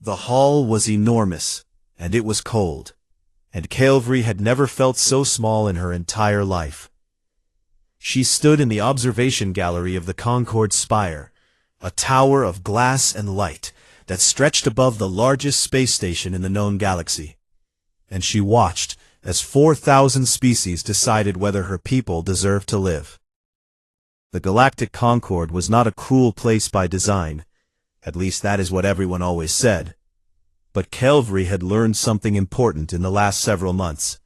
The hall was enormous, and it was cold, and Calvary had never felt so small in her entire life. She stood in the observation gallery of the Concorde Spire, a tower of glass and light that stretched above the largest space station in the known galaxy. And she watched as 4,000 species decided whether her people deserved to live. The Galactic Concorde was not a cruel place by design, at least that is what everyone always said. But Calvary had learned something important in the last several months,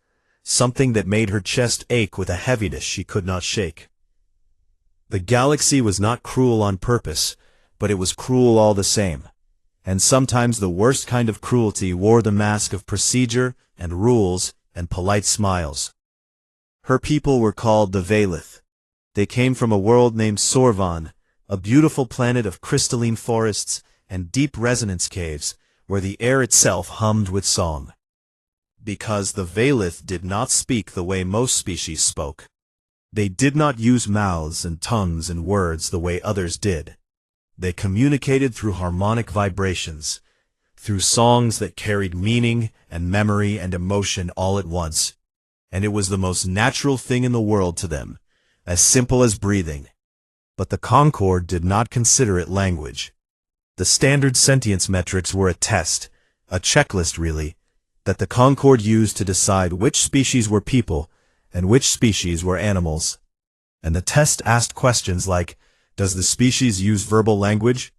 something that made her chest ache with a heaviness she could not shake. The galaxy was not cruel on purpose, but it was cruel all the same, and sometimes the worst kind of cruelty wore the mask of procedure and rules and polite smiles. Her people were called the Veilith. They came from a world named Sorvon, a beautiful planet of crystalline forests and deep resonance caves, where the air itself hummed with song. Because the Veilith did not speak the way most species spoke. They did not use mouths and tongues and words the way others did. They communicated through harmonic vibrations, through songs that carried meaning and memory and emotion all at once. And it was the most natural thing in the world to them, as simple as breathing. But the Concorde did not consider it language. The standard sentience metrics were a test, a checklist really, that the Concorde used to decide which species were people and which species were animals. And the test asked questions like, does the species use verbal language?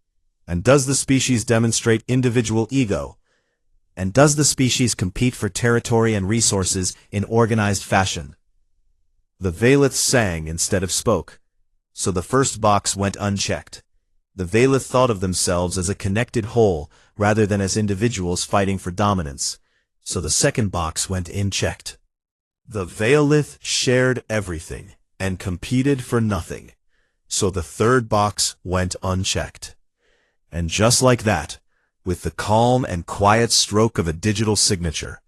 And does the species demonstrate individual ego? And does the species compete for territory and resources in organized fashion? The Veilith sang instead of spoke, so the first box went unchecked. The Veilith thought of themselves as a connected whole rather than as individuals fighting for dominance, so the second box went unchecked. The Veilith shared everything and competed for nothing, so the third box went unchecked. And just like that, with the calm and quiet stroke of a digital signature,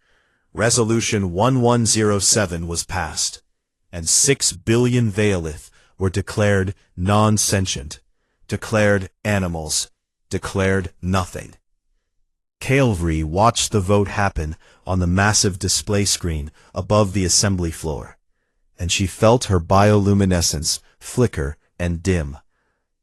Resolution 1107 was passed, and 6 billion Veilith were declared non-sentient, declared animals, declared nothing. Calvary watched the vote happen on the massive display screen above the assembly floor, and she felt her bioluminescence flicker and dim,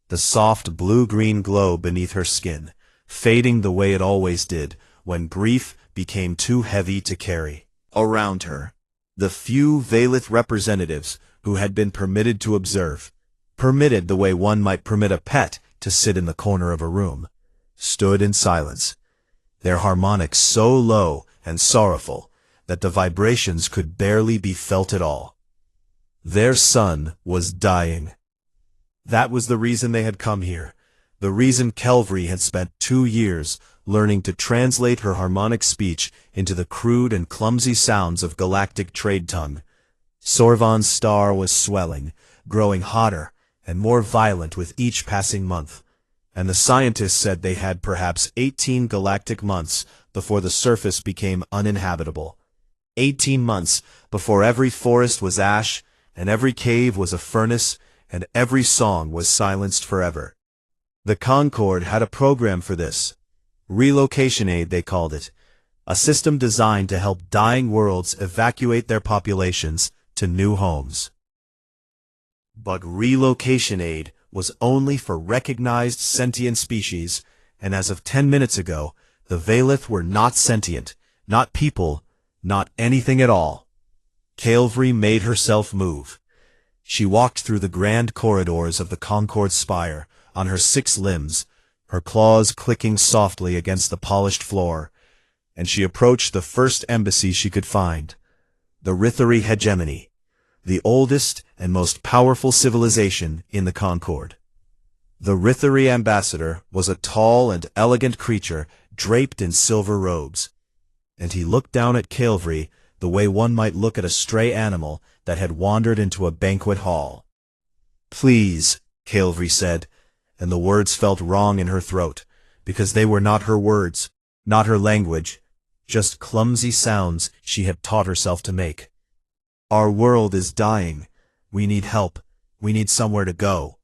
the soft blue-green glow beneath her skin, fading the way it always did when grief became too heavy to carry. Around her, the few Veilith representatives who had been permitted to observe, permitted the way one might permit a pet to sit in the corner of a room, stood in silence, their harmonics so low and sorrowful that the vibrations could barely be felt at all. Their son was dying. That was the reason they had come here, the reason Calvary had spent 2 years learning to translate her harmonic speech into the crude and clumsy sounds of galactic trade tongue. Sorvon's star was swelling, growing hotter and more violent with each passing month, and the scientists said they had perhaps 18 galactic months before the surface became uninhabitable. 18 months before every forest was ash, and every cave was a furnace, and every song was silenced forever. The Concorde had a program for this. Relocation aid, they called it. A system designed to help dying worlds evacuate their populations to new homes. But relocation aid was only for recognized sentient species, and as of 10 minutes ago, the Veilith were not sentient, not people, not anything at all. Calvary made herself move. She walked through the grand corridors of the Concorde Spire on her 6 limbs, her claws clicking softly against the polished floor, and she approached the first embassy she could find, the Rithari hegemony, the oldest and most powerful civilization in the Concorde. The Rithari ambassador was a tall and elegant creature draped in silver robes, and he looked down at Calvary the way one might look at a stray animal that had wandered into a banquet hall. "Please," Calvary said, and the words felt wrong in her throat, because they were not her words, not her language, just clumsy sounds she had taught herself to make. "Our world is dying. We need help. We need somewhere to go."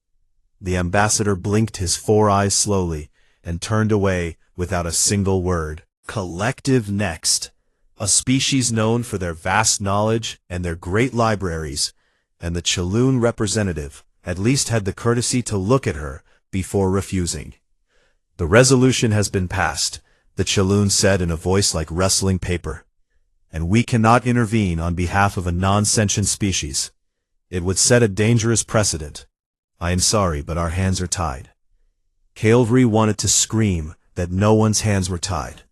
The ambassador blinked his 4 eyes slowly and turned away without a single word. Collective next. A species known for their vast knowledge and their great libraries, and the Chaloon representative at least had the courtesy to look at her before refusing. "The resolution has been passed," the Chaloon said in a voice like rustling paper, "and we cannot intervene on behalf of a non-sentient species. It would set a dangerous precedent. I am sorry, but our hands are tied." Calvary wanted to scream that no one's hands were tied,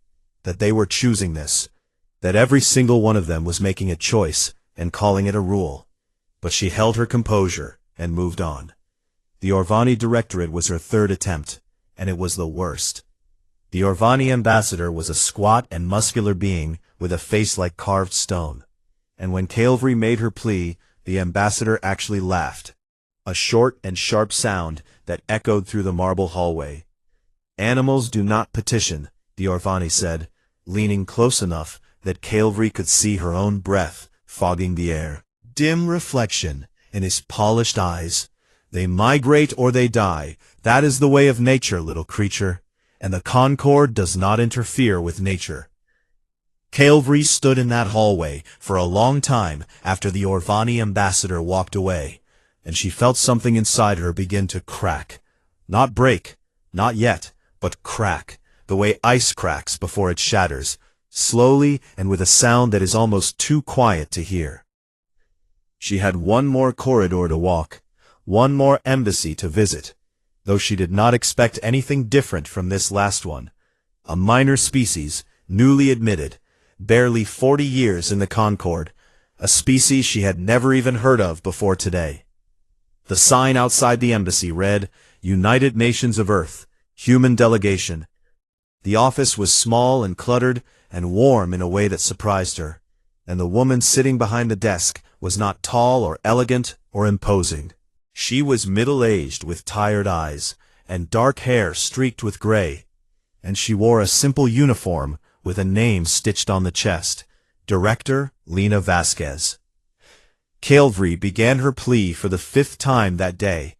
that they were choosing this, that every single one of them was making a choice and calling it a rule. But she held her composure and moved on. The Orvani Directorate was her third attempt, and it was the worst. The Orvani ambassador was a squat and muscular being with a face like carved stone. And when Calvary made her plea, the ambassador actually laughed. A short and sharp sound that echoed through the marble hallway. "Animals do not petition," the Orvani said, leaning close enough that Calvary could see her own breath fogging the air. Dim reflection in his polished eyes. "They migrate or they die. That is the way of nature, little creature, and the Concord does not interfere with nature." Calvary stood in that hallway for a long time after the Orvani ambassador walked away, and she felt something inside her begin to crack. Not break, not yet, but crack, the way ice cracks before it shatters, slowly and with a sound that is almost too quiet to hear. She had one more corridor to walk, one more embassy to visit, though she did not expect anything different from this last one. A minor species, newly admitted, barely 40 years in the Concord, a species she had never even heard of before today. The sign outside the embassy read, "United Nations of Earth, Human Delegation." The office was small and cluttered and warm in a way that surprised her, and the woman sitting behind the desk was not tall or elegant or imposing. She was middle-aged with tired eyes and dark hair streaked with gray, and she wore a simple uniform with a name stitched on the chest, Director Lena Vasquez. Calvary began her plea for the 5th time that day,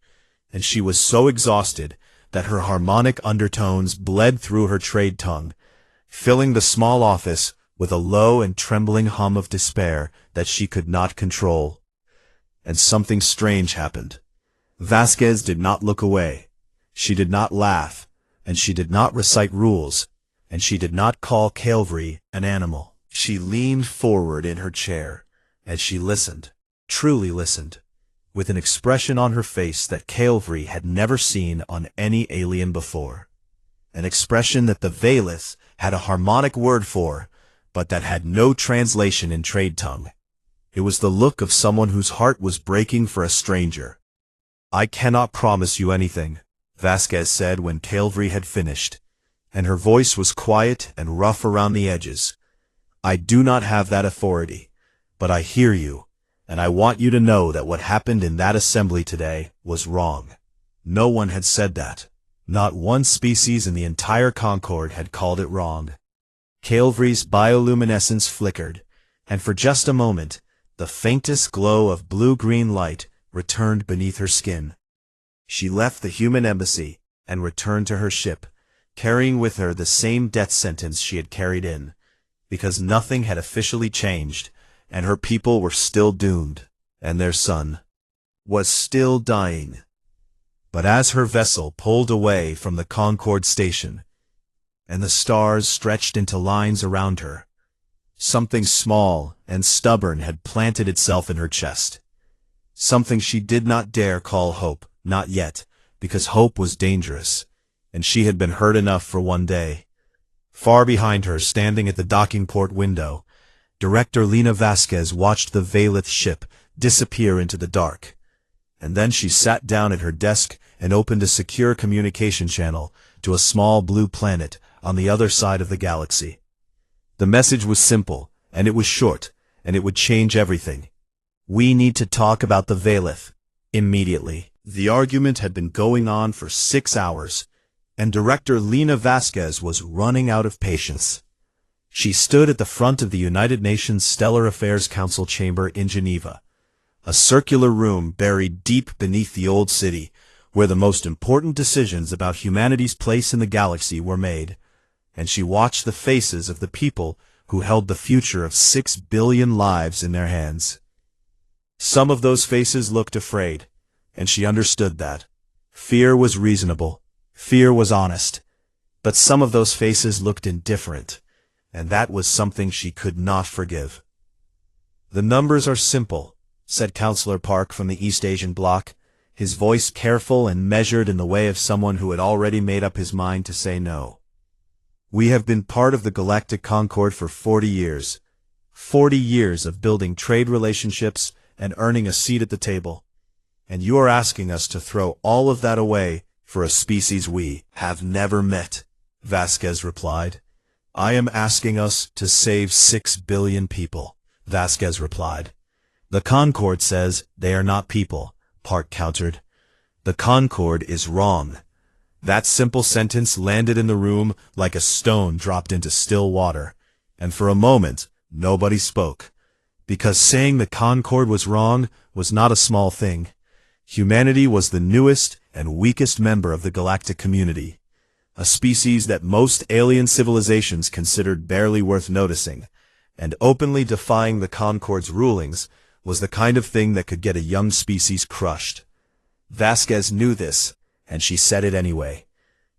and she was so exhausted that her harmonic undertones bled through her trade tongue, filling the small office with a low and trembling hum of despair that she could not control. And something strange happened. Vasquez did not look away. She did not laugh, and she did not recite rules, and she did not call Calvary an animal. She leaned forward in her chair, and she listened, truly listened, with an expression on her face that Calvary had never seen on any alien before. An expression that the Valith had a harmonic word for, but that had no translation in trade tongue. It was the look of someone whose heart was breaking for a stranger. "I cannot promise you anything," Vasquez said when Calvary had finished, and her voice was quiet and rough around the edges. "I do not have that authority, but I hear you, and I want you to know that what happened in that assembly today was wrong." No one had said that. Not one species in the entire Concord had called it wrong. Calvary's bioluminescence flickered, and for just a moment, the faintest glow of blue-green light returned beneath her skin. She left the human embassy and returned to her ship, carrying with her the same death sentence she had carried in, because nothing had officially changed, and her people were still doomed, and their son was still dying. But as her vessel pulled away from the Concord station, and the stars stretched into lines around her, something small and stubborn had planted itself in her chest. Something she did not dare call hope, not yet, because hope was dangerous, and she had been hurt enough for one day. Far behind her, standing at the docking port window, Director Lena Vasquez watched the Valith ship disappear into the dark, and then she sat down at her desk and opened a secure communication channel to a small blue planet on the other side of the galaxy. The message was simple, and it was short, and it would change everything. "We need to talk about the Valith immediately." The argument had been going on for 6 hours, and Director Lena Vasquez was running out of patience. She stood at the front of the United Nations Stellar Affairs Council chamber in Geneva, a circular room buried deep beneath the old city, where the most important decisions about humanity's place in the galaxy were made. and she watched the faces of the people who held the future of 6 billion lives in their hands. Some of those faces looked afraid, and she understood that. Fear was reasonable. Fear was honest. But some of those faces looked indifferent, and that was something she could not forgive. "The numbers are simple," said Counselor Park from the East Asian bloc, his voice careful and measured in the way of someone who had already made up his mind to say no. "We have been part of the Galactic Concord for 40 years. 40 years of building trade relationships and earning a seat at the table. And you are asking us to throw all of that away for a species we have never met," Vasquez replied. "I am asking us to save 6 billion people," Vasquez replied. "The Concord says they are not people," Park countered. "The Concord is wrong." That simple sentence landed in the room like a stone dropped into still water, and for a moment nobody spoke. Because saying the Concord was wrong was not a small thing. Humanity was the newest and weakest member of the galactic community, a species that most alien civilizations considered barely worth noticing, and openly defying the Concord's rulings was the kind of thing that could get a young species crushed. Vasquez knew this, and she said it anyway.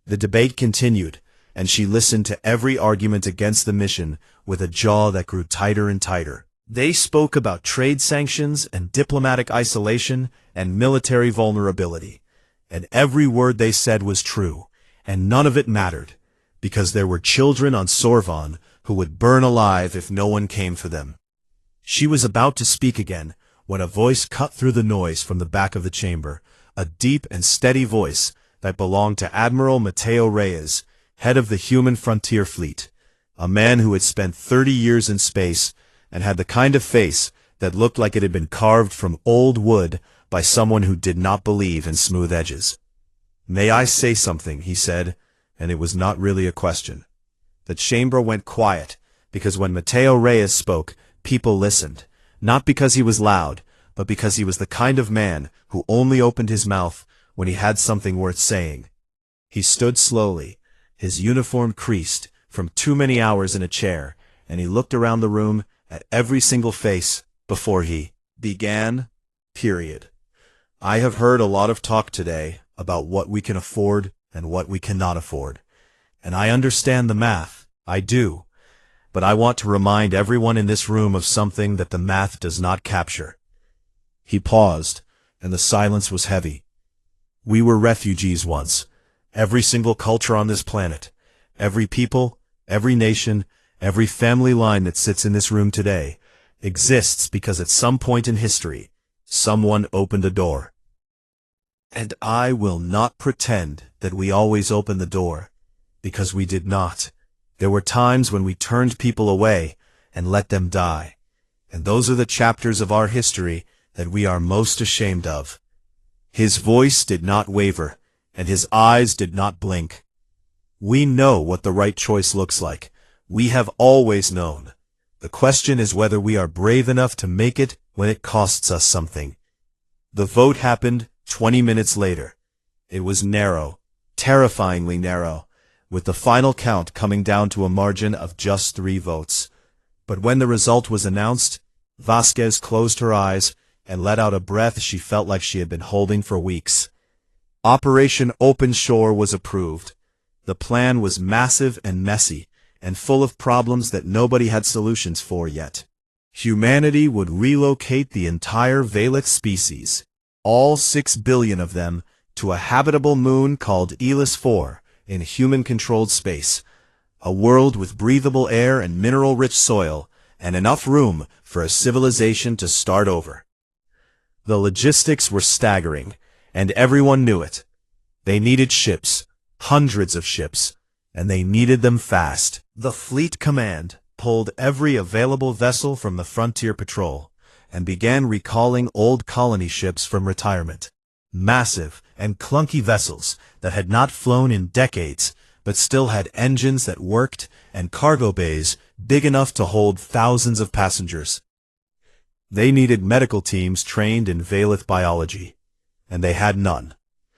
The debate continued, and she listened to every argument against the mission with a jaw that grew tighter and tighter. They spoke about trade sanctions and diplomatic isolation and military vulnerability, and every word they said was true, and none of it mattered, because there were children on Sorvon who would burn alive if no one came for them. She was about to speak again when a voice cut through the noise from the back of the chamber, a deep and steady voice that belonged to Admiral Mateo Reyes, head of the Human Frontier Fleet, a man who had spent 30 years in space and had the kind of face that looked like it had been carved from old wood by someone who did not believe in smooth edges. "May I say something?" he said, and it was not really a question. The chamber went quiet, because when Mateo Reyes spoke, people listened, not because he was loud, but because he was the kind of man who only opened his mouth when he had something worth saying. He stood slowly, his uniform creased from too many hours in a chair, and he looked around the room at every single face before he began. Period. "I have heard a lot of talk today about what we can afford and what we cannot afford. And I understand the math, I do. But I want to remind everyone in this room of something that the math does not capture." He paused, and the silence was heavy. "We were refugees once. Every single culture on this planet, every people, every nation, every family line that sits in this room today, exists because at some point in history, someone opened a door. And I will not pretend that we always opened the door, because we did not. There were times when we turned people away and let them die. And those are the chapters of our history that we are most ashamed of." His voice did not waver, and his eyes did not blink. "We know what the right choice looks like. We have always known. The question is whether we are brave enough to make it when it costs us something." The vote happened 20 minutes later. It was narrow, terrifyingly narrow, with the final count coming down to a margin of just 3 votes. But when the result was announced, Vasquez closed her eyes and let out a breath she felt like she had been holding for weeks. Operation Open Shore was approved. The plan was massive and messy, and full of problems that nobody had solutions for yet. Humanity would relocate the entire Valak species, all 6 billion of them, to a habitable moon called Elis 4 in human-controlled space, a world with breathable air and mineral-rich soil, and enough room for a civilization to start over. The logistics were staggering, and everyone knew it. They needed ships, hundreds of ships, and they needed them fast. The Fleet Command pulled every available vessel from the Frontier Patrol and began recalling old colony ships from retirement. Massive and clunky vessels that had not flown in decades, but still had engines that worked and cargo bays big enough to hold thousands of passengers. They needed medical teams trained in Valith biology, and they had none.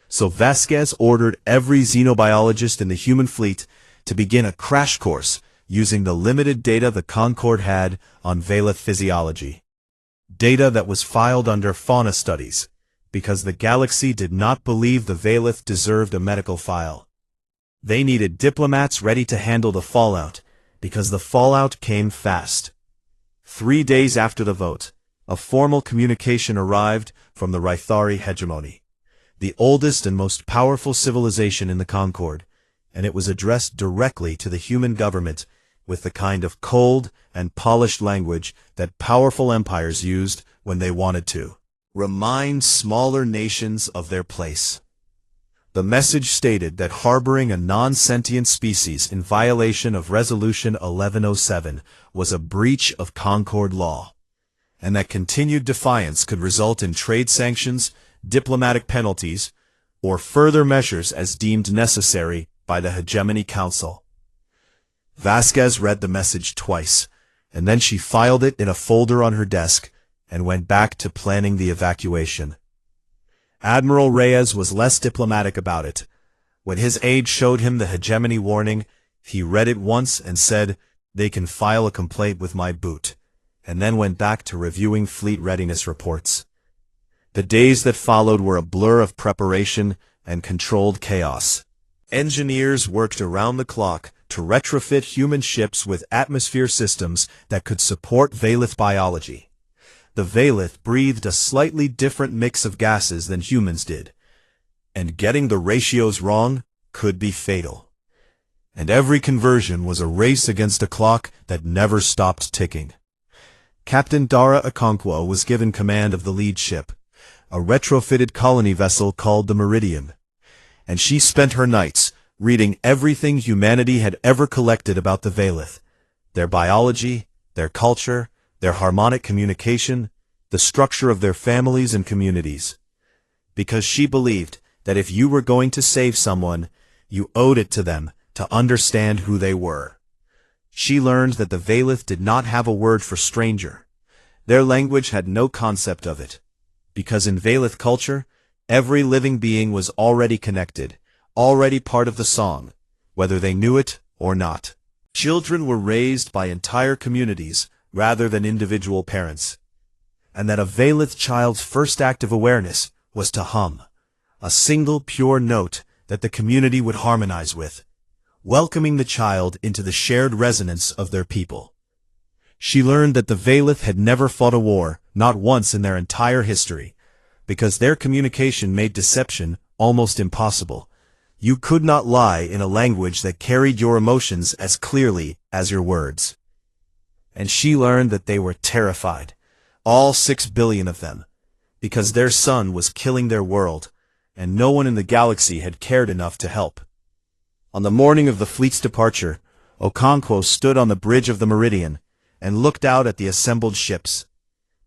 So Vasquez ordered every xenobiologist in the human fleet to begin a crash course using the limited data the Concorde had on Veilith physiology. Data that was filed under fauna studies, because the galaxy did not believe the Veilith deserved a medical file. They needed diplomats ready to handle the fallout, because the fallout came fast. 3 days after the vote, a formal communication arrived from the Rythari hegemony, the oldest and most powerful civilization in the Concorde, and it was addressed directly to the human government with the kind of cold and polished language that powerful empires used when they wanted to remind smaller nations of their place. The message stated that harboring a non-sentient species in violation of Resolution 1107 was a breach of Concorde law, and that continued defiance could result in trade sanctions, diplomatic penalties, or further measures as deemed necessary by the Hegemony Council. Vasquez read the message twice, and then she filed it in a folder on her desk and went back to planning the evacuation. Admiral Reyes was less diplomatic about it. When his aide showed him the hegemony warning, he read it once and said, "They can file a complaint with my boot," and then went back to reviewing fleet readiness reports. The days that followed were a blur of preparation and controlled chaos. Engineers worked around the clock to retrofit human ships with atmosphere systems that could support Veilith biology. The Veilith breathed a slightly different mix of gases than humans did, and getting the ratios wrong could be fatal. And every conversion was a race against a clock that never stopped ticking. Captain Dara Okonkwo was given command of the lead ship, a retrofitted colony vessel called the Meridian, and she spent her nights reading everything humanity had ever collected about the Veilith, their biology, their culture, their harmonic communication, the structure of their families and communities. Because she believed that if you were going to save someone, you owed it to them to understand who they were. She learned that the Veilith did not have a word for stranger. Their language had no concept of it. Because in Veilith culture, every living being was already connected, already part of the song, whether they knew it or not. Children were raised by entire communities rather than individual parents, and that a Veilith child's first act of awareness was to hum, a single pure note that the community would harmonize with, welcoming the child into the shared resonance of their people. She learned that the Veilith had never fought a war, not once in their entire history, because their communication made deception almost impossible. You could not lie in a language that carried your emotions as clearly as your words. And she learned that they were terrified, all 6 billion of them, because their sun was killing their world, and no one in the galaxy had cared enough to help. On the morning of the fleet's departure, Okonkwo stood on the bridge of the Meridian and looked out at the assembled ships.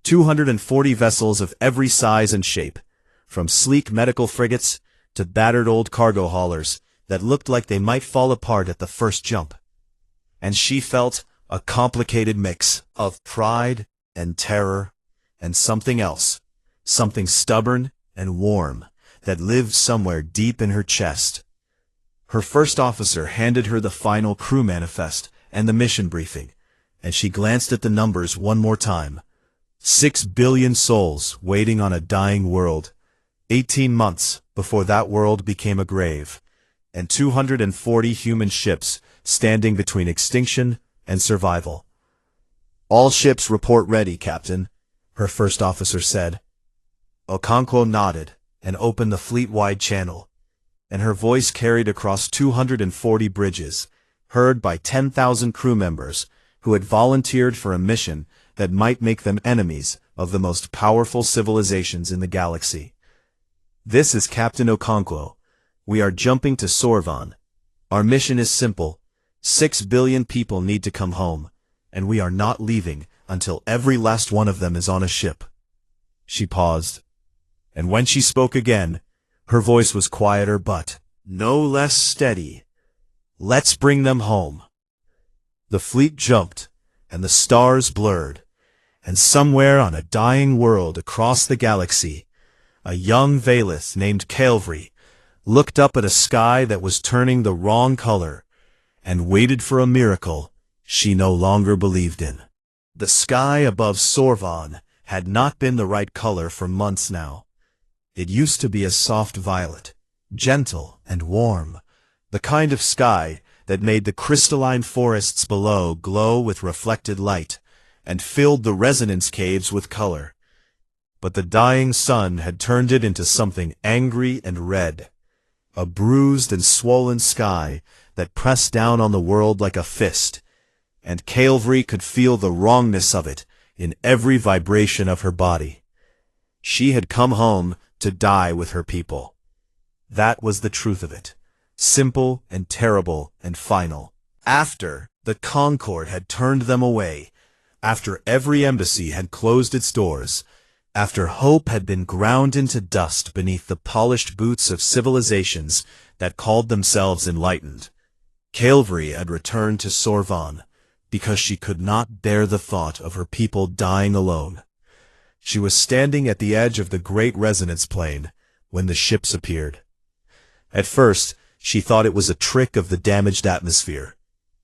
240 vessels of every size and shape, from sleek medical frigates to battered old cargo haulers that looked like they might fall apart at the first jump. And she felt a complicated mix of pride and terror and something else, something stubborn and warm that lived somewhere deep in her chest. Her first officer handed her the final crew manifest and the mission briefing, and she glanced at the numbers one more time. 6 billion souls waiting on a dying world, 18 months before that world became a grave, and 240 human ships standing between extinction and survival. "All ships report ready, Captain," her first officer said. Okonkwo nodded and opened the fleet-wide channel, and her voice carried across 240 bridges, heard by 10,000 crew members who had volunteered for a mission that might make them enemies of the most powerful civilizations in the galaxy. "This is Captain Okonkwo. We are jumping to Sorvon. Our mission is simple. 6 billion people need to come home, and we are not leaving until every last one of them is on a ship." She paused, and when she spoke again, her voice was quieter but no less steady. "Let's bring them home." The fleet jumped, and the stars blurred, and somewhere on a dying world across the galaxy, a young Veilith named Calvary looked up at a sky that was turning the wrong color, and waited for a miracle she no longer believed in. The sky above Sorvon had not been the right color for months now. It used to be a soft violet, gentle and warm, the kind of sky that made the crystalline forests below glow with reflected light and filled the resonance caves with color. But the dying sun had turned it into something angry and red, a bruised and swollen sky that pressed down on the world like a fist, and Calvary could feel the wrongness of it in every vibration of her body. She had come home to die with her people. That was the truth of it, simple and terrible and final. After the Concord had turned them away, after every embassy had closed its doors, after hope had been ground into dust beneath the polished boots of civilizations that called themselves enlightened, Calvary had returned to Sorvon because she could not bear the thought of her people dying alone. She was standing at the edge of the great resonance plane when the ships appeared. At first, she thought it was a trick of the damaged atmosphere,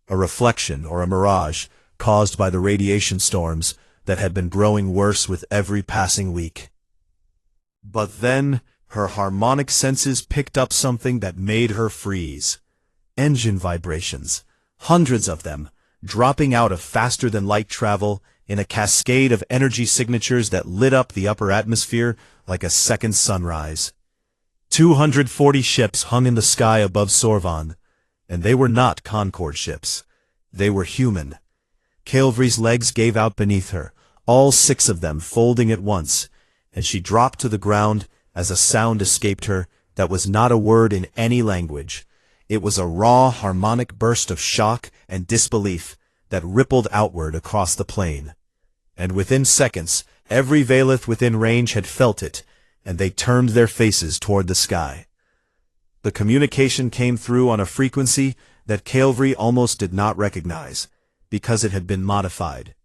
a reflection or a mirage caused by the radiation storms that had been growing worse with every passing week. But then her harmonic senses picked up something that made her freeze. Engine vibrations, hundreds of them, dropping out of faster-than-light travel in a cascade of energy signatures that lit up the upper atmosphere like a second sunrise. 240 ships hung in the sky above Sorvon, and they were not Concord ships. They were human. Calvary's legs gave out beneath her, all 6 of them folding at once, and she dropped to the ground as a sound escaped her that was not a word in any language. It was a raw, harmonic burst of shock and disbelief that rippled outward across the plain. And within seconds, every Valeth within range had felt it, and they turned their faces toward the sky. The communication came through on a frequency that Calvary almost did not recognize, because it had been modified.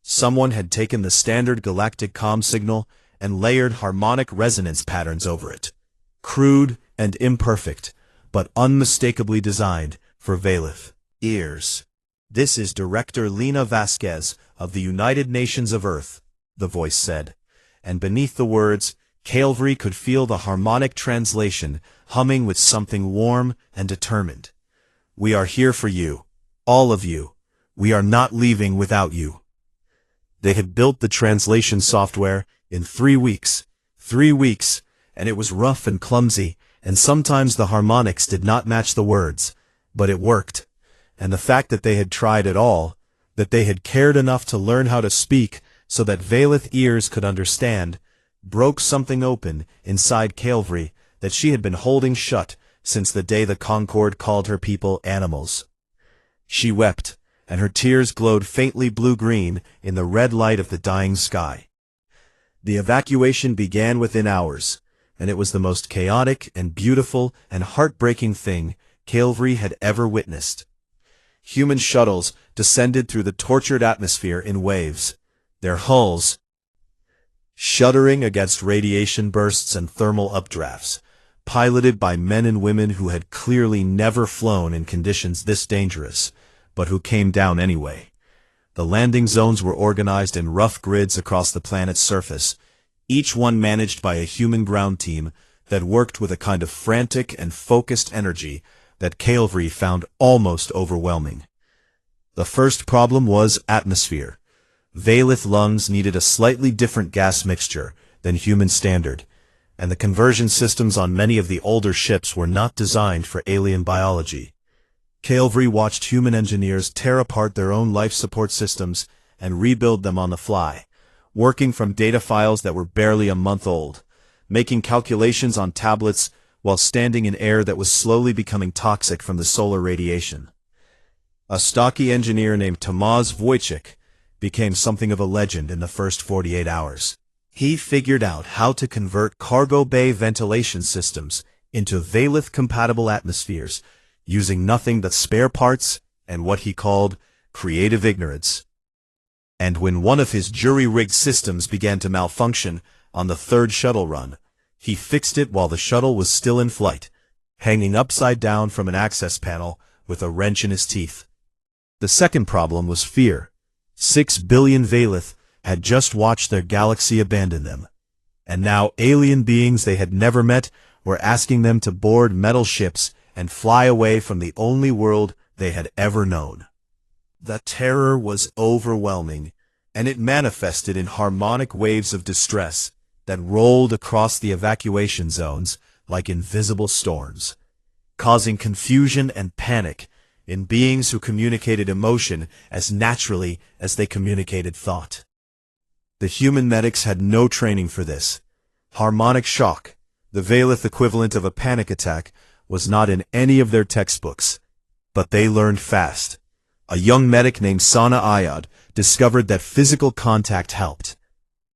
Someone had taken the standard galactic comm signal and layered harmonic resonance patterns over it. Crude and imperfect, but unmistakably designed for Valeth ears. "This is Director Lena Vasquez of the United Nations of Earth," the voice said, and beneath the words, Calvary could feel the harmonic translation humming with something warm and determined. "We are here for you, all of you. We are not leaving without you." They had built the translation software in 3 weeks. 3 weeks, and it was rough and clumsy, and sometimes the harmonics did not match the words, but it worked. And the fact that they had tried at all, that they had cared enough to learn how to speak so that Valeth ears could understand, broke something open inside Calvary that she had been holding shut since the day the Concord called her people animals. She wept, and her tears glowed faintly blue-green in the red light of the dying sky. The evacuation began within hours, and it was the most chaotic and beautiful and heartbreaking thing Calvary had ever witnessed. Human shuttles descended through the tortured atmosphere in waves, their hulls shuddering against radiation bursts and thermal updrafts, piloted by men and women who had clearly never flown in conditions this dangerous, but who came down anyway. The landing zones were organized in rough grids across the planet's surface, each one managed by a human ground team that worked with a kind of frantic and focused energy that Calvary found almost overwhelming. The first problem was atmosphere. Valeth lungs needed a slightly different gas mixture than human standard, and the conversion systems on many of the older ships were not designed for alien biology. Calvary watched human engineers tear apart their own life support systems and rebuild them on the fly, working from data files that were barely a month old, making calculations on tablets while standing in air that was slowly becoming toxic from the solar radiation. A stocky engineer named Tomasz Wojcik became something of a legend in the first 48 hours. He figured out how to convert cargo bay ventilation systems into Valeth-compatible atmospheres, using nothing but spare parts and what he called creative ignorance. And when one of his jury-rigged systems began to malfunction on the 3rd shuttle run, he fixed it while the shuttle was still in flight, hanging upside down from an access panel with a wrench in his teeth. The second problem was fear. 6 billion Valith had just watched their galaxy abandon them. And now alien beings they had never met were asking them to board metal ships and fly away from the only world they had ever known. The terror was overwhelming, and it manifested in harmonic waves of distress that rolled across the evacuation zones like invisible storms, causing confusion and panic in beings who communicated emotion as naturally as they communicated thought. The human medics had no training for this. Harmonic shock, the Valith equivalent of a panic attack, was not in any of their textbooks. But they learned fast. A young medic named Sana Ayad discovered that physical contact helped.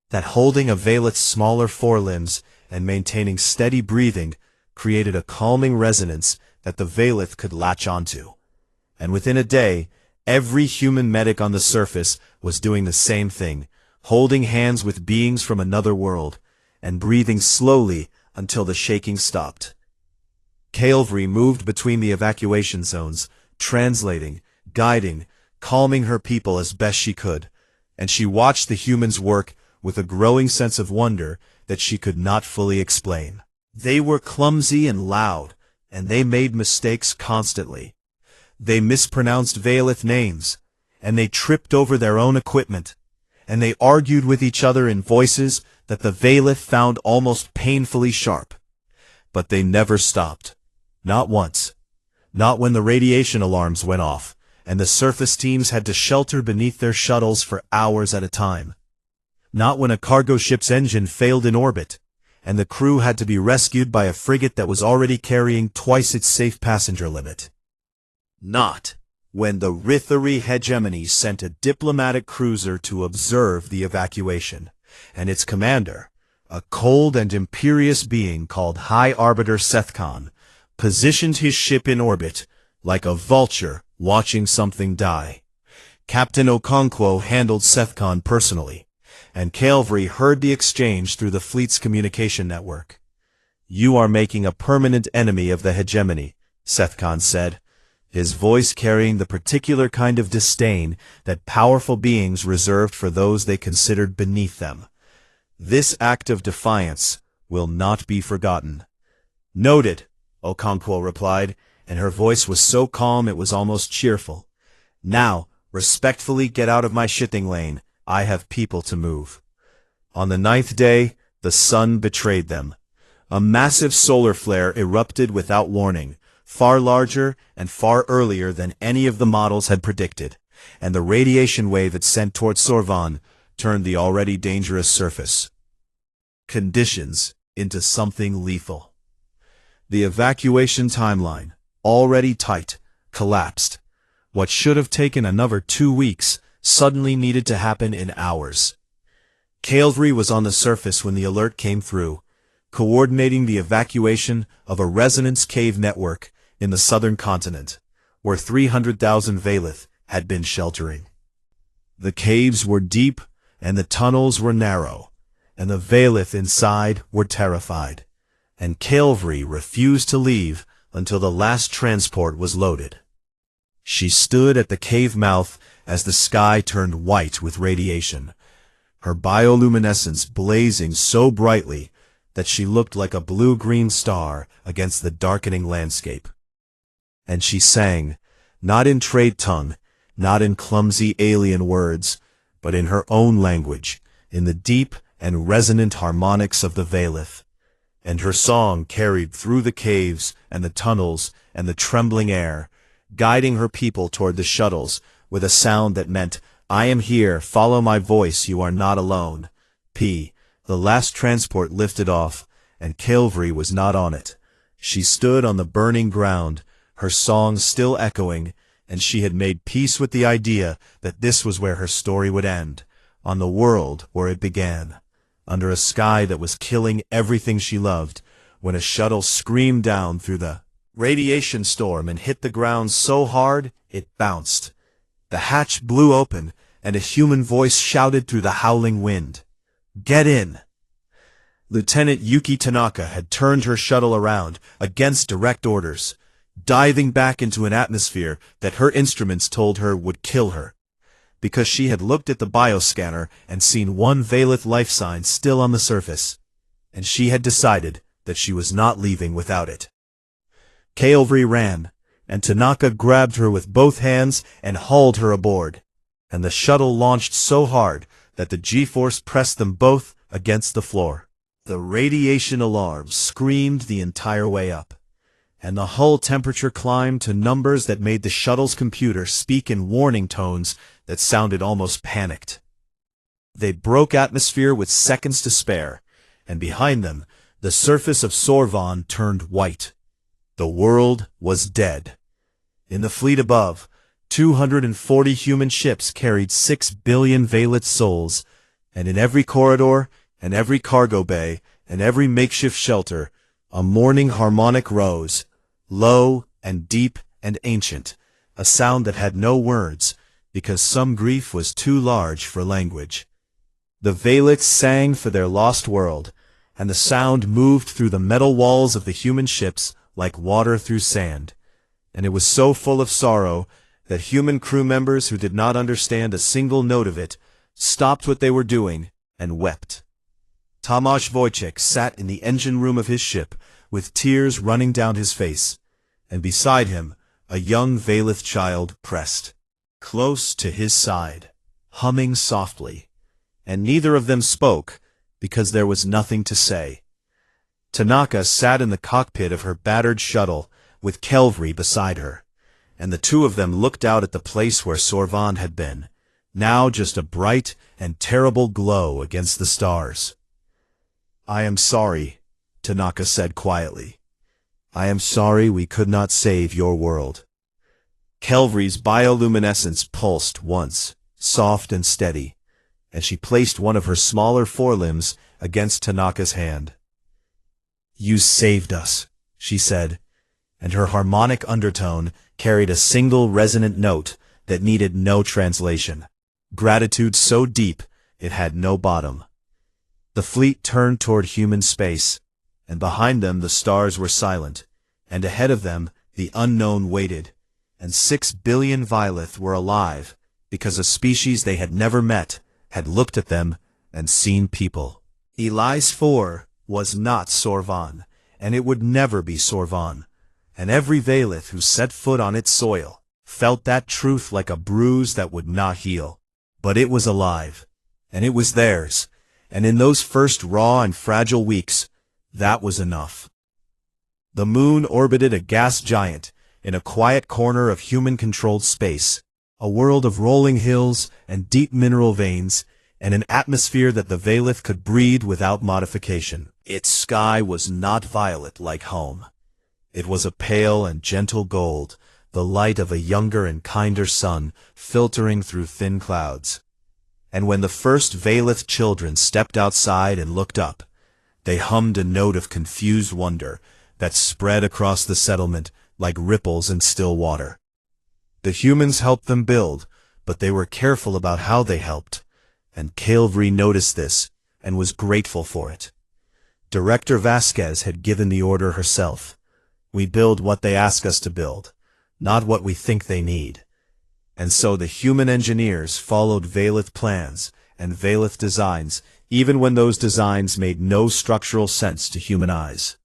That holding a Valith's smaller forelimbs and maintaining steady breathing created a calming resonance that the Valith could latch onto. And within a day, every human medic on the surface was doing the same thing, holding hands with beings from another world, and breathing slowly until the shaking stopped. Calvary moved between the evacuation zones, translating, guiding, calming her people as best she could, and she watched the humans work with a growing sense of wonder that she could not fully explain. They were clumsy and loud, and they made mistakes constantly. They mispronounced Valith names, and they tripped over their own equipment, and they argued with each other in voices that the Valith found almost painfully sharp. But they never stopped. Not once. Not when the radiation alarms went off, and the surface teams had to shelter beneath their shuttles for hours at a time. Not when a cargo ship's engine failed in orbit, and the crew had to be rescued by a frigate that was already carrying twice its safe passenger limit. Not when the Rithari hegemony sent a diplomatic cruiser to observe the evacuation, and its commander, a cold and imperious being called High Arbiter Sethkon, positioned his ship in orbit like a vulture watching something die. Captain Okonkwo handled Sethkon personally, and Calvary heard the exchange through the fleet's communication network. "You are making a permanent enemy of the hegemony," Sethkon said, his voice carrying the particular kind of disdain that powerful beings reserved for those they considered beneath them. "This act of defiance will not be forgotten." "Noted," Okonkwo replied, and her voice was so calm it was almost cheerful. "Now, respectfully get out of my shipping lane. I have people to move." On the 9th day, the sun betrayed them. A massive solar flare erupted without warning, far larger and far earlier than any of the models had predicted, and the radiation wave it sent toward Sorvan turned the already dangerous surface conditions into something lethal. The evacuation timeline, already tight, collapsed. What should have taken another 2 weeks suddenly needed to happen in hours. Calvary was on the surface when the alert came through, coordinating the evacuation of a resonance cave network in the southern continent, where 300,000 Valith had been sheltering. The caves were deep, and the tunnels were narrow, and the Valith inside were terrified, and Calvary refused to leave until the last transport was loaded. She stood at the cave mouth as the sky turned white with radiation, her bioluminescence blazing so brightly that she looked like a blue-green star against the darkening landscape. And she sang, not in trade tongue, not in clumsy alien words, but in her own language, in the deep and resonant harmonics of the Valith. And her song carried through the caves and the tunnels and the trembling air, guiding her people toward the shuttles with a sound that meant, "I am here, follow my voice, you are not alone." The last transport lifted off, and Calvary was not on it. She stood on the burning ground, her song still echoing, and she had made peace with the idea that this was where her story would end, on the world where it began, under a sky that was killing everything she loved, when a shuttle screamed down through the radiation storm and hit the ground so hard it bounced. The hatch blew open, and a human voice shouted through the howling wind, "Get in!" Lieutenant Yuki Tanaka had turned her shuttle around, against direct orders. diving back into an atmosphere that her instruments told her would kill her, because she had looked at the bioscanner and seen one Valith life sign still on the surface, and she had decided that she was not leaving without it. Calvary ran, and Tanaka grabbed her with both hands and hauled her aboard, and the shuttle launched so hard that the G-force pressed them both against the floor. The radiation alarm screamed the entire way up, and the hull temperature climbed to numbers that made the shuttle's computer speak in warning tones that sounded almost panicked. They broke atmosphere with seconds to spare, and behind them, the surface of Sorvon turned white. The world was dead. In the fleet above, 240 human ships carried 6 billion Valith souls, and in every corridor, and every cargo bay, and every makeshift shelter, a mourning harmonic rose, low and deep and ancient, a sound that had no words, because some grief was too large for language. The Valiths sang for their lost world, and the sound moved through the metal walls of the human ships like water through sand, and it was so full of sorrow that human crew members who did not understand a single note of it stopped what they were doing and wept. Tomasz Wojciech sat in the engine room of his ship with tears running down his face, and beside him a young Valith child pressed close to his side, humming softly, and neither of them spoke because there was nothing to say. Tanaka sat in the cockpit of her battered shuttle with Calvary beside her, and the two of them looked out at the place where Sorvon had been, now just a bright and terrible glow against the stars. "I am sorry," Tanaka said quietly. "I am sorry we could not save your world." Calvary's bioluminescence pulsed once, soft and steady, and she placed one of her smaller forelimbs against Tanaka's hand. "You saved us," she said, and her harmonic undertone carried a single resonant note that needed no translation. Gratitude so deep it had no bottom. The fleet turned toward human space, and behind them the stars were silent, and ahead of them the unknown waited, and 6 billion Valith were alive because a species they had never met had looked at them and seen people. Elise 4 was not Sorvon, and it would never be Sorvon, and every Valith who set foot on its soil felt that truth like a bruise that would not heal. But it was alive, and it was theirs, and in those first raw and fragile weeks, that was enough. The moon orbited a gas giant in a quiet corner of human-controlled space, a world of rolling hills and deep mineral veins, and an atmosphere that the Valith could breathe without modification. Its sky was not violet like home. It was a pale and gentle gold, the light of a younger and kinder sun filtering through thin clouds. And when the first Valith children stepped outside and looked up, they hummed a note of confused wonder that spread across the settlement like ripples in still water. The humans helped them build, but they were careful about how they helped, and Calvary noticed this and was grateful for it. Director Vasquez had given the order herself. We build what they ask us to build, not what we think they need. And so the human engineers followed Valith plans and Valith designs, even when those designs made no structural sense to human eyes.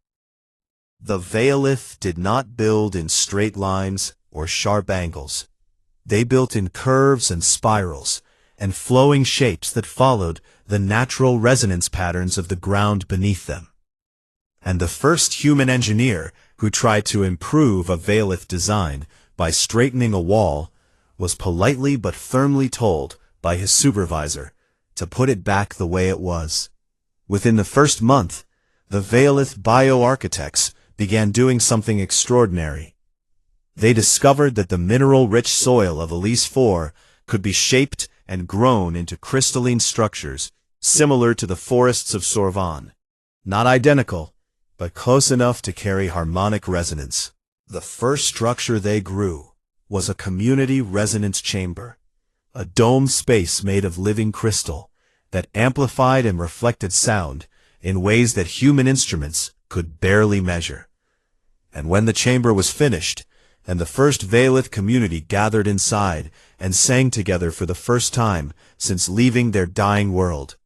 The Valith did not build in straight lines or sharp angles. They built in curves and spirals, and flowing shapes that followed the natural resonance patterns of the ground beneath them. And the first human engineer who tried to improve a Valith design by straightening a wall was politely but firmly told by his supervisor to put it back the way it was. Within the first month, the Valith bioarchitects began doing something extraordinary. They discovered that the mineral-rich soil of Elise 4 could be shaped and grown into crystalline structures similar to the forests of Sorvon. Not identical, but close enough to carry harmonic resonance. The first structure they grew was a community resonance chamber, a domed space made of living crystal that amplified and reflected sound in ways that human instruments could barely measure. And when the chamber was finished, and the first Veilith community gathered inside and sang together for the first time since leaving their dying world,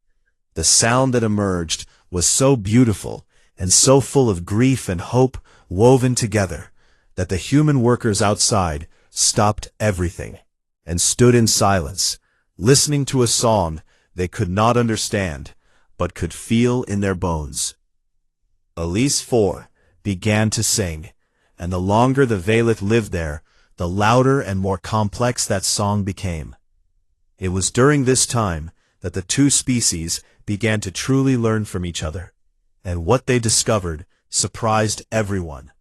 the sound that emerged was so beautiful and so full of grief and hope woven together that the human workers outside stopped everything and stood in silence, listening to a song they could not understand but could feel in their bones. Elise 4 began to sing, and the longer the Veilith lived there, the louder and more complex that song became. It was during this time that the two species began to truly learn from each other, and what they discovered surprised everyone.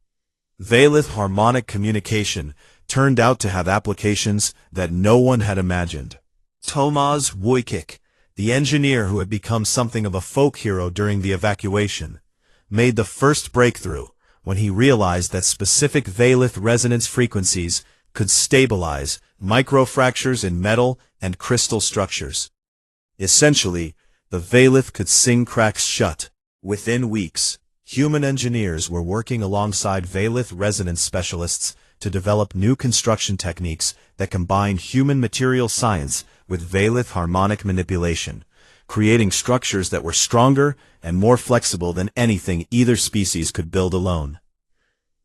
Veilith harmonic communication turned out to have applications that no one had imagined. Tomasz Wojcik, the engineer who had become something of a folk hero during the evacuation, made the first breakthrough when he realized that specific Veilith resonance frequencies could stabilize microfractures in metal and crystal structures. Essentially, the Veilith could sing cracks shut. Within weeks, human engineers were working alongside Veilith resonance specialists to develop new construction techniques that combined human material science with Veilith harmonic manipulation, creating structures that were stronger and more flexible than anything either species could build alone.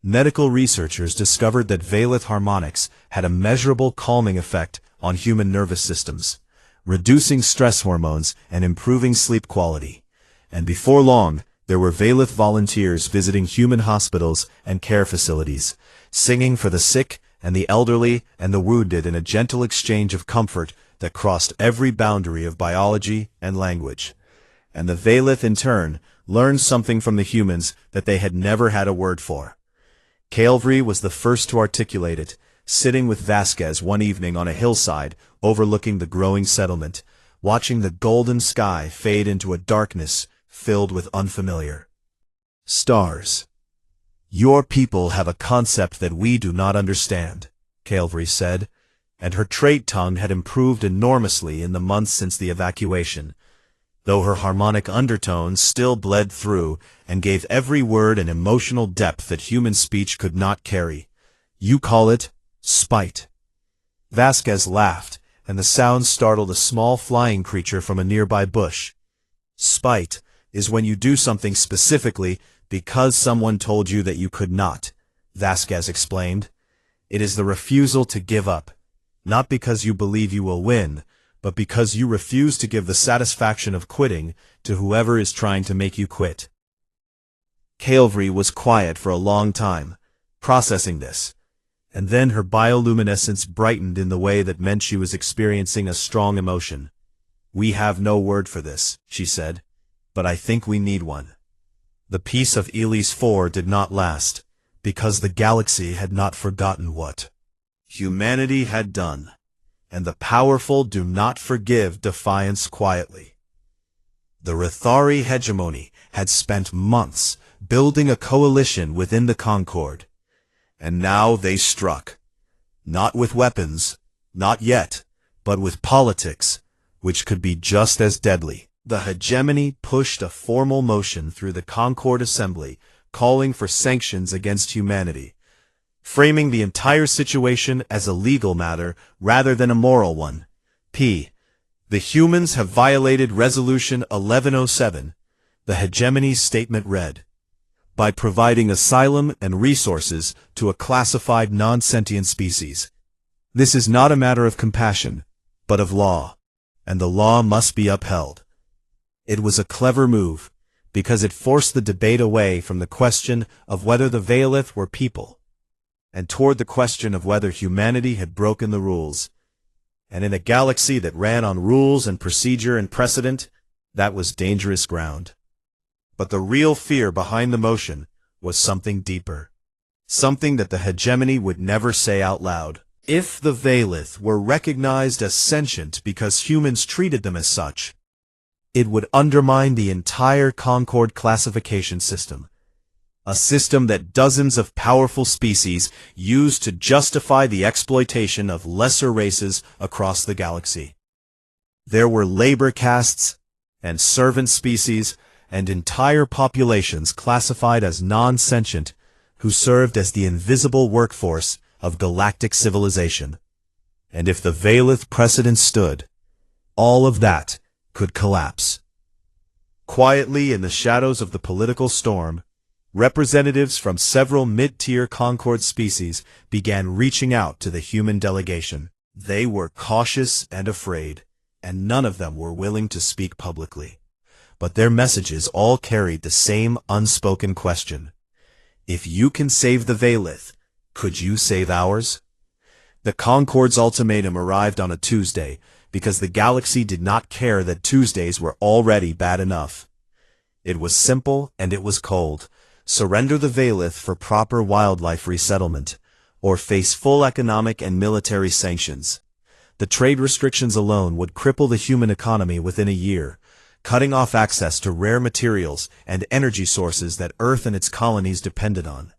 Medical researchers discovered that Veilith harmonics had a measurable calming effect on human nervous systems, reducing stress hormones and improving sleep quality. And before long, there were Veilith volunteers visiting human hospitals and care facilities, singing for the sick and the elderly and the wounded in a gentle exchange of comfort that crossed every boundary of biology and language. And the Veilith, in turn, learned something from the humans that they had never had a word for. Calvary was the first to articulate it, sitting with Vasquez one evening on a hillside overlooking the growing settlement, watching the golden sky fade into a darkness filled with unfamiliar stars. "Your people have a concept that we do not understand," Calvary said, and her trait tongue had improved enormously in the months since the evacuation, though her harmonic undertones still bled through and gave every word an emotional depth that human speech could not carry. "You call it spite." Vasquez laughed, and the sound startled a small flying creature from a nearby bush. "Spite is when you do something specifically because someone told you that you could not," Vasquez explained. "It is the refusal to give up, not because you believe you will win, but because you refuse to give the satisfaction of quitting to whoever is trying to make you quit." Calvary was quiet for a long time, processing this, and then her bioluminescence brightened in the way that meant she was experiencing a strong emotion. "We have no word for this," she said, "but I think we need one." The peace of Elise 4 did not last, because the galaxy had not forgotten what humanity had done, and the powerful do not forgive defiance quietly. The Rithari hegemony had spent months building a coalition within the Concord, and now they struck, not with weapons, not yet, but with politics, which could be just as deadly. The hegemony pushed a formal motion through the Concord Assembly calling for sanctions against humanity, framing the entire situation as a legal matter rather than a moral one. The humans have violated Resolution 1107, the hegemony's statement read, by providing asylum and resources to a classified non-sentient species. This is not a matter of compassion, but of law, and the law must be upheld. It was a clever move, because it forced the debate away from the question of whether the Veilith were people, and toward the question of whether humanity had broken the rules. And in a galaxy that ran on rules and procedure and precedent, that was dangerous ground. But the real fear behind the motion was something deeper, something that the hegemony would never say out loud. If the Veilith were recognized as sentient because humans treated them as such, it would undermine the entire Concord classification system, a system that dozens of powerful species use to justify the exploitation of lesser races across the galaxy. There were labor castes and servant species and entire populations classified as non-sentient who served as the invisible workforce of galactic civilization. And if the Valeth precedent stood, all of that could collapse. Quietly in the shadows of the political storm, representatives from several mid-tier Concord species began reaching out to the human delegation. They were cautious and afraid, and none of them were willing to speak publicly. But their messages all carried the same unspoken question. If you can save the Valeth, could you save ours? The Concord's ultimatum arrived on a Tuesday, because the galaxy did not care that Tuesdays were already bad enough. It was simple and it was cold. Surrender the Valeth for proper wildlife resettlement, or face full economic and military sanctions. The trade restrictions alone would cripple the human economy within a year, cutting off access to rare materials and energy sources that Earth and its colonies depended on.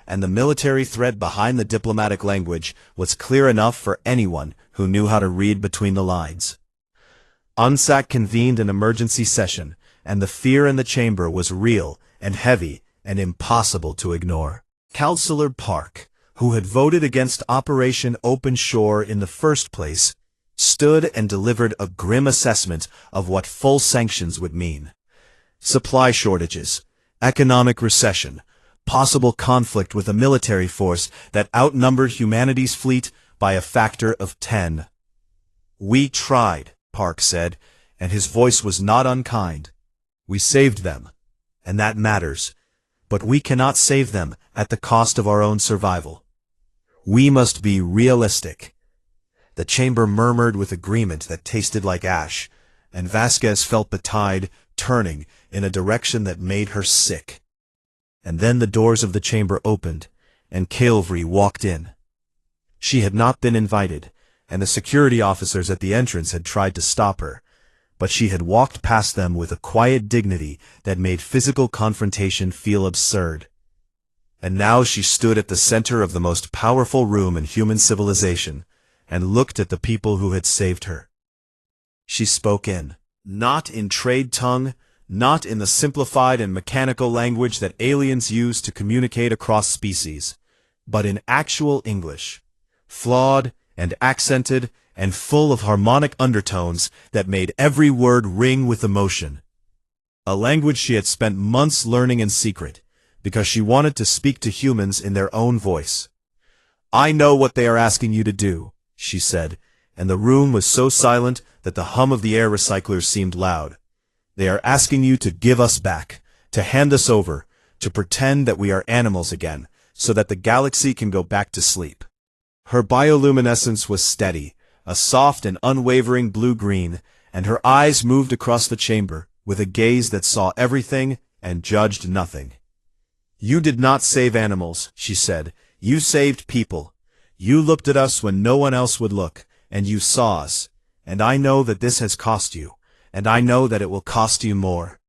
And the military threat behind the diplomatic language was clear enough for anyone who knew how to read between the lines. UNSAC convened an emergency session, and the fear in the chamber was real and heavy and impossible to ignore. Councillor Park, who had voted against Operation Open Shore in the first place, stood and delivered a grim assessment of what full sanctions would mean. Supply shortages, economic recession, possible conflict with a military force that outnumbered humanity's fleet by a factor of 10. We tried, Park said, and his voice was not unkind. We saved them, and that matters. But we cannot save them at the cost of our own survival. We must be realistic. The chamber murmured with agreement that tasted like ash, and Vasquez felt the tide turning in a direction that made her sick. And then the doors of the chamber opened, and Calvary walked in. She had not been invited, and the security officers at the entrance had tried to stop her, but she had walked past them with a quiet dignity that made physical confrontation feel absurd. And now she stood at the center of the most powerful room in human civilization, and looked at the people who had saved her. She spoke not in trade tongue, not in the simplified and mechanical language that aliens use to communicate across species, but in actual English, flawed and accented and full of harmonic undertones that made every word ring with emotion. A language she had spent months learning in secret, because she wanted to speak to humans in their own voice. I know what they are asking you to do, she said, and the room was so silent that the hum of the air recyclers seemed loud. They are asking you to give us back, to hand us over, to pretend that we are animals again, so that the galaxy can go back to sleep. Her bioluminescence was steady, a soft and unwavering blue-green, and her eyes moved across the chamber with a gaze that saw everything and judged nothing. You did not save animals, she said. You saved people. You looked at us when no one else would look, and you saw us. And I know that this has cost you, and I know that it will cost you more.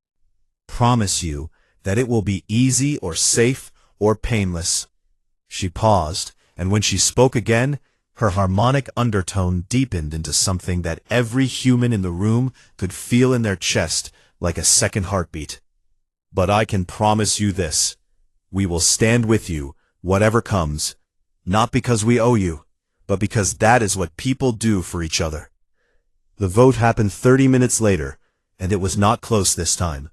Promise you that it will be easy or safe or painless. She paused, and when she spoke again, her harmonic undertone deepened into something that every human in the room could feel in their chest like a second heartbeat. But I can promise you this. We will stand with you, whatever comes, not because we owe you, but because that is what people do for each other. The vote happened 30 minutes later, and it was not close this time.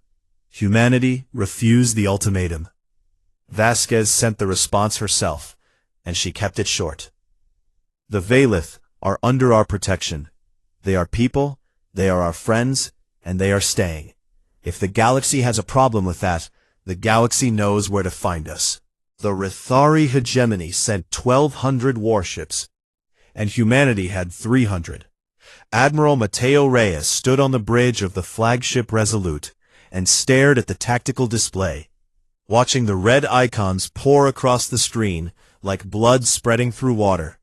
Humanity refused the ultimatum. Vasquez sent the response herself, and she kept it short. The Valeth are under our protection. They are people, they are our friends, and they are staying. If the galaxy has a problem with that, the galaxy knows where to find us. The Rithari hegemony sent 1,200 warships, and humanity had 300. Admiral Mateo Reyes stood on the bridge of the flagship Resolute and stared at the tactical display, watching the red icons pour across the screen like blood spreading through water.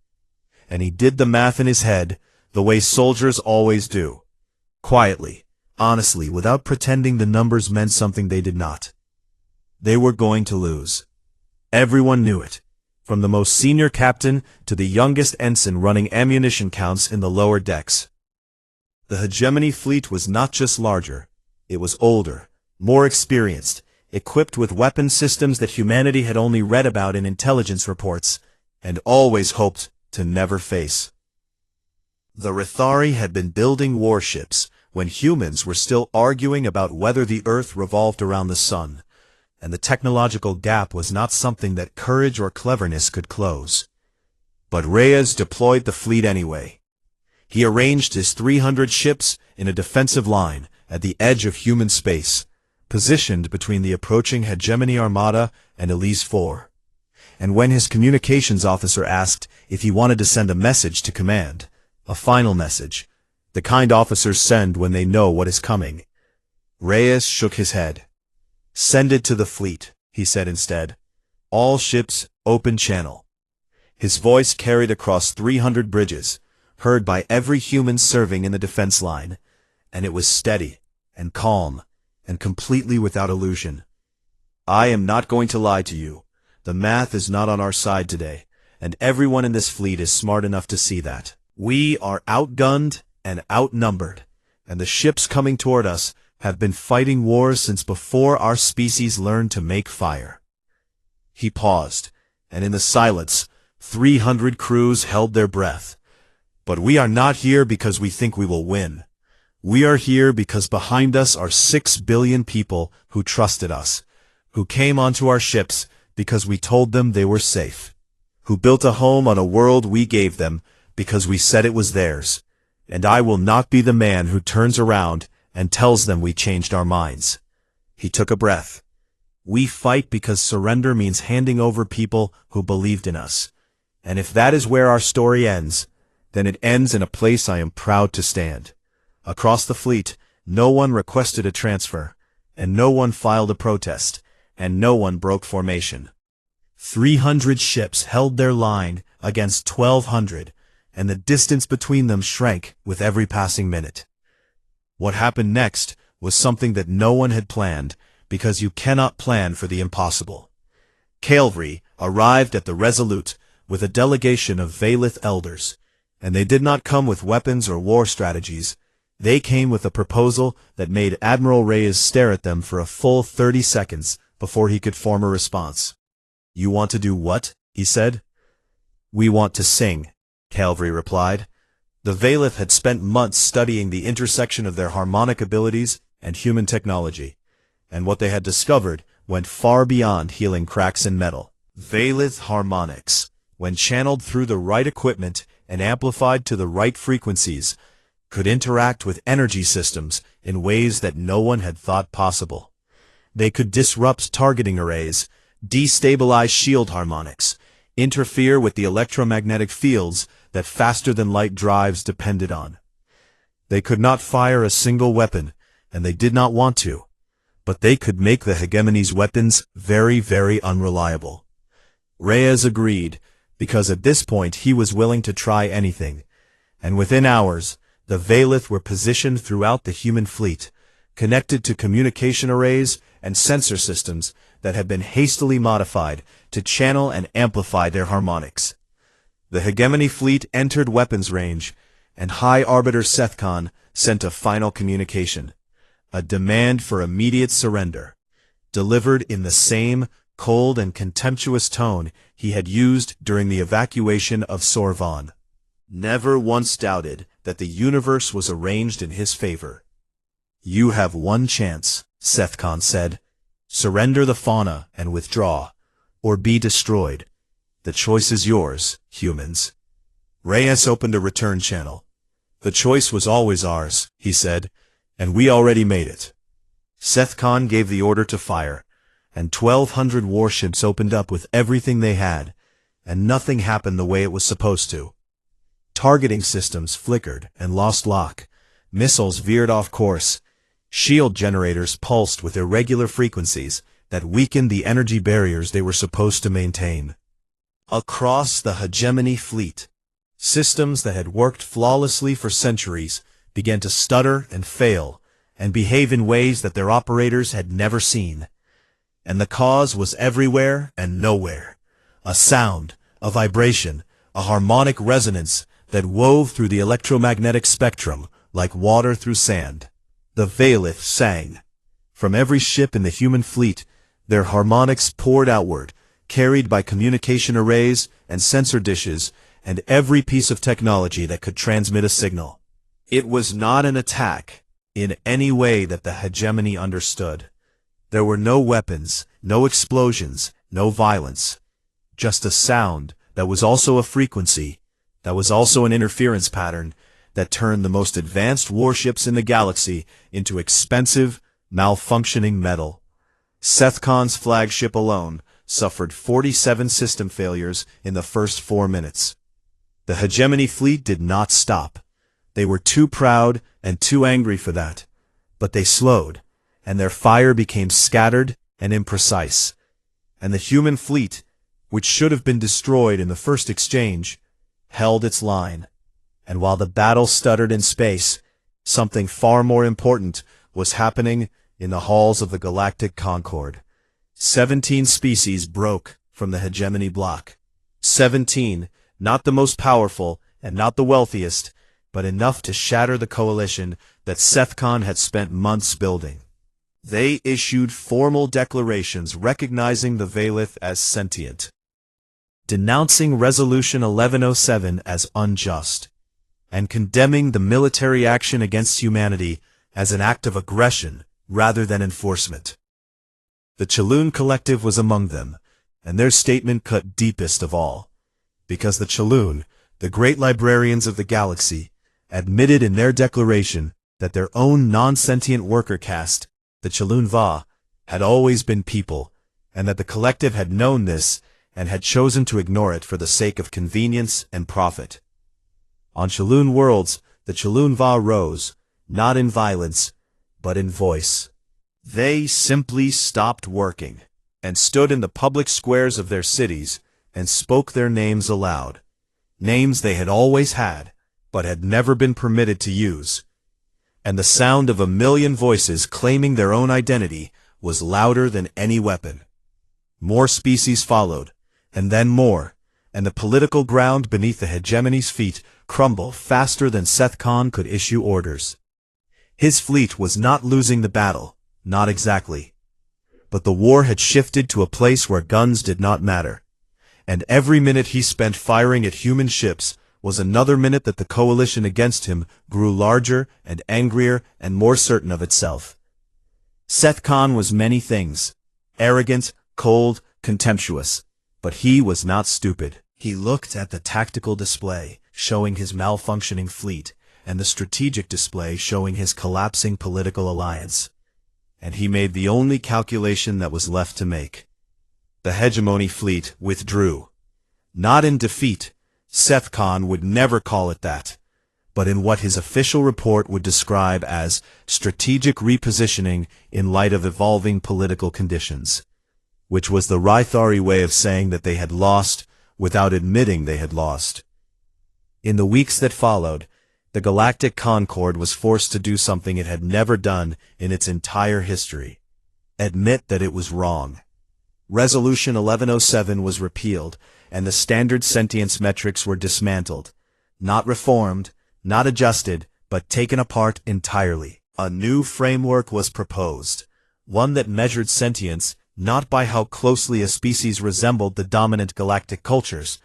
And he did the math in his head, the way soldiers always do. Quietly, honestly, without pretending the numbers meant something they did not. They were going to lose. Everyone knew it, from the most senior captain to the youngest ensign running ammunition counts in the lower decks. The hegemony fleet was not just larger, it was older, more experienced, equipped with weapon systems that humanity had only read about in intelligence reports, and always hoped to never face. The Rithari had been building warships when humans were still arguing about whether the Earth revolved around the sun, and the technological gap was not something that courage or cleverness could close. But Reyes deployed the fleet anyway. He arranged his 300 ships in a defensive line at the edge of human space, positioned between the approaching Hegemony Armada and Elise 4. And when his communications officer asked if he wanted to send a message to command, a final message, the kind officers send when they know what is coming, Reyes shook his head. "Send it to the fleet," he said instead. "All ships, open channel." His voice carried across 300 bridges, heard by every human serving in the defense line, and it was steady and calm and completely without illusion. "I am not going to lie to you. The math is not on our side today, and everyone in this fleet is smart enough to see that. We are outgunned and outnumbered, and the ships coming toward us have been fighting wars since before our species learned to make fire." He paused, and in the silence, 300 crews held their breath. "But we are not here because we think we will win. We are here because behind us are 6 billion people who trusted us, who came onto our ships because we told them they were safe, who built a home on a world we gave them because we said it was theirs. And I will not be the man who turns around and tells them we changed our minds." He took a breath. "We fight because surrender means handing over people who believed in us. And if that is where our story ends, then it ends in a place I am proud to stand." Across the fleet, no one requested a transfer, and no one filed a protest, and no one broke formation. 300 ships held their line against 1,200, and the distance between them shrank with every passing minute. What happened next was something that no one had planned, because you cannot plan for the impossible. Calvary arrived at the Resolute with a delegation of Valith elders, and they did not come with weapons or war strategies. They came with a proposal that made Admiral Reyes stare at them for a full 30 seconds before he could form a response. "You want to do what?" he said. "We want to sing," Calvary replied. The Valith had spent months studying the intersection of their harmonic abilities and human technology, and what they had discovered went far beyond healing cracks in metal. Valith harmonics, when channeled through the right equipment and amplified to the right frequencies, could interact with energy systems in ways that no one had thought possible. They could disrupt targeting arrays, destabilize shield harmonics, interfere with the electromagnetic fields that faster-than-light drives depended on. They could not fire a single weapon, and they did not want to, but they could make the Hegemony's weapons very, very unreliable. Reyes agreed, because at this point he was willing to try anything, and within hours, the Valith were positioned throughout the human fleet, connected to communication arrays and sensor systems that had been hastily modified to channel and amplify their harmonics. The Hegemony fleet entered weapons range, and High Arbiter Sethkon sent a final communication, a demand for immediate surrender, delivered in the same cold and contemptuous tone he had used during the evacuation of Sorvon. Never once doubted that the universe was arranged in his favor. "You have one chance," Sethkon said. "Surrender the fauna and withdraw, or be destroyed. The choice is yours, humans." Reyes opened a return channel. "The choice was always ours," he said, "and we already made it." Sethkon gave the order to fire, and 1,200 warships opened up with everything they had, and nothing happened the way it was supposed to. Targeting systems flickered and lost lock, missiles veered off course, shield generators pulsed with irregular frequencies that weakened the energy barriers they were supposed to maintain. Across the Hegemony fleet, systems that had worked flawlessly for centuries began to stutter and fail and behave in ways that their operators had never seen. And the cause was everywhere and nowhere. A sound, a vibration, a harmonic resonance that wove through the electromagnetic spectrum like water through sand. The Valith sang. From every ship in the human fleet, Their harmonics poured outward, carried by communication arrays and sensor dishes and every piece of technology that could transmit a signal. It was not an attack in any way that the hegemony understood. There were no weapons, no explosions, no violence. Just a sound that was also a frequency, that was also an interference pattern, that turned the most advanced warships in the galaxy into expensive, malfunctioning metal. Sethcon's flagship alone suffered 47 system failures in the first 4 minutes. The hegemony fleet did not stop. They were too proud and too angry for that. But they slowed, and their fire became scattered and imprecise. And the human fleet, which should have been destroyed in the first exchange, held its line. And while the battle stuttered in space, something far more important was happening in the halls of the Galactic Concord. 17 species broke from the hegemony block. 17, not the most powerful and not the wealthiest, but enough to shatter the coalition that Sethcon had spent months building. They issued formal declarations recognizing the Valith as sentient, denouncing Resolution 1107 as unjust, and condemning the military action against humanity as an act of aggression rather than enforcement. The Chaloon Collective was among them, and their statement cut deepest of all, because the Chaloon, the great librarians of the galaxy, admitted in their declaration that their own non-sentient worker caste, the Chaloon Va, had always been people, and that the collective had known this and had chosen to ignore it for the sake of convenience and profit. On Chaloon worlds, the Chaloon Va rose, not in violence, but in voice. They simply stopped working, and stood in the public squares of their cities, and spoke their names aloud. Names they had always had, but had never been permitted to use. And the sound of 1,000,000 voices claiming their own identity was louder than any weapon. More species followed, and then more, and the political ground beneath the hegemony's feet crumbled faster than Sethcon could issue orders. His fleet was not losing the battle, not exactly. But the war had shifted to a place where guns did not matter, and every minute he spent firing at human ships was another minute that the coalition against him grew larger and angrier and more certain of itself. Sethcon was many things: arrogant, cold, contemptuous. But he was not stupid. He looked at the tactical display showing his malfunctioning fleet and the strategic display showing his collapsing political alliance. And he made the only calculation that was left to make. The hegemony fleet withdrew. Not in defeat. Sethcon would never call it that, but in what his official report would describe as strategic repositioning in light of evolving political conditions, which was the Rythari way of saying that they had lost without admitting they had lost. In the weeks that followed, the Galactic Concord was forced to do something it had never done in its entire history: admit that it was wrong. Resolution 1107 was repealed, and the standard sentience metrics were dismantled. Not reformed, not adjusted, but taken apart entirely. A new framework was proposed, one that measured sentience not by how closely a species resembled the dominant galactic cultures,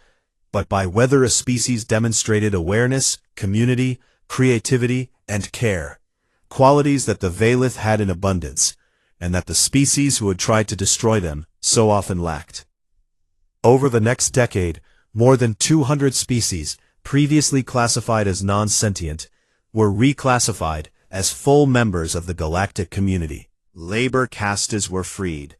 but by whether a species demonstrated awareness, community, creativity, and care, qualities that the Valith had in abundance, and that the species who had tried to destroy them so often lacked. Over the next decade, more than 200 species, previously classified as non-sentient, were reclassified as full members of the galactic community. Labor castes were freed.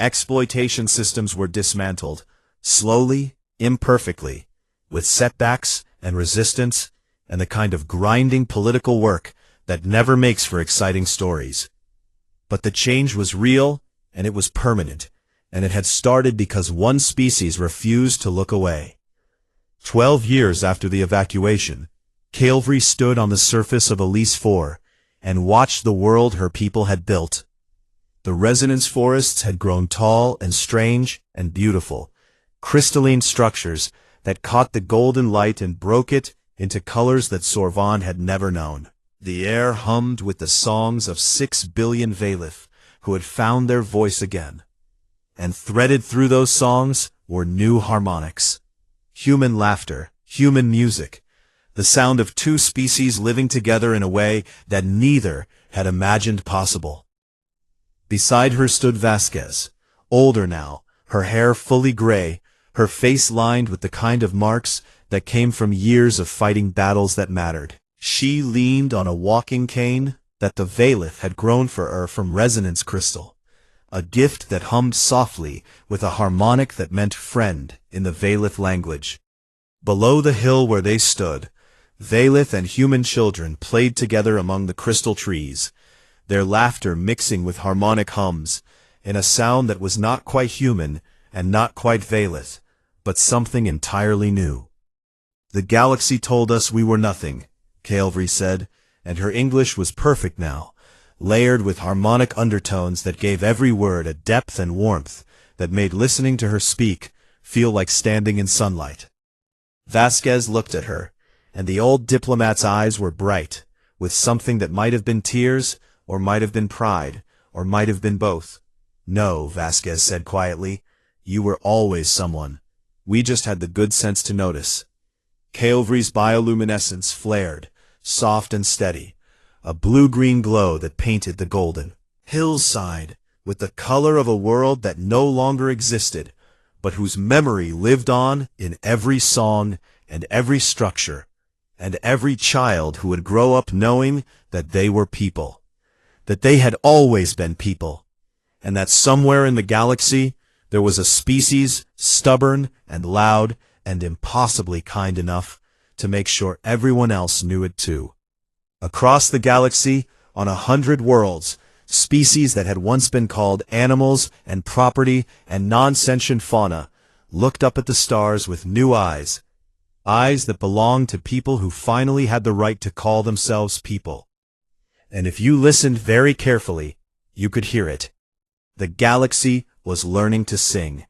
Exploitation systems were dismantled, slowly, imperfectly, with setbacks and resistance and the kind of grinding political work that never makes for exciting stories. But the change was real, and it was permanent, and it had started because one species refused to look away. 12 years after the evacuation, Calvary stood on the surface of Elise 4 and watched the world her people had built. The resonance forests had grown tall and strange and beautiful, crystalline structures that caught the golden light and broke it into colors that Sorvan had never known. The air hummed with the songs of 6 billion Valith who had found their voice again. and threaded through those songs were new harmonics. Human laughter, human music, the sound of two species living together in a way that neither had imagined possible. Beside her stood Vasquez, older now, her hair fully gray, her face lined with the kind of marks that came from years of fighting battles that mattered. She leaned on a walking cane that the Valith had grown for her from resonance crystal, a gift that hummed softly with a harmonic that meant friend in the Valith language. Below the hill where they stood, Valith and human children played together among the crystal trees, their laughter mixing with harmonic hums, in a sound that was not quite human and not quite Valith, but something entirely new. "The galaxy told us we were nothing," Calvary said, and her English was perfect now, layered with harmonic undertones that gave every word a depth and warmth that made listening to her speak feel like standing in sunlight. Vasquez looked at her, and the old diplomat's eyes were bright, with something that might have been tears, or might have been pride, or might have been both. "No," Vasquez said quietly, "you were always someone. We just had the good sense to notice." Calvary's bioluminescence flared, soft and steady, a blue-green glow that painted the golden hillside with the color of a world that no longer existed, but whose memory lived on in every song and every structure, and every child who would grow up knowing that they were people, that they had always been people, and that somewhere in the galaxy there was a species stubborn and loud and impossibly kind enough to make sure everyone else knew it too. Across the galaxy, on 100 worlds, species that had once been called animals and property and non-sentient fauna looked up at the stars with new eyes, eyes that belonged to people who finally had the right to call themselves people. And if you listened very carefully, you could hear it. The galaxy was learning to sing.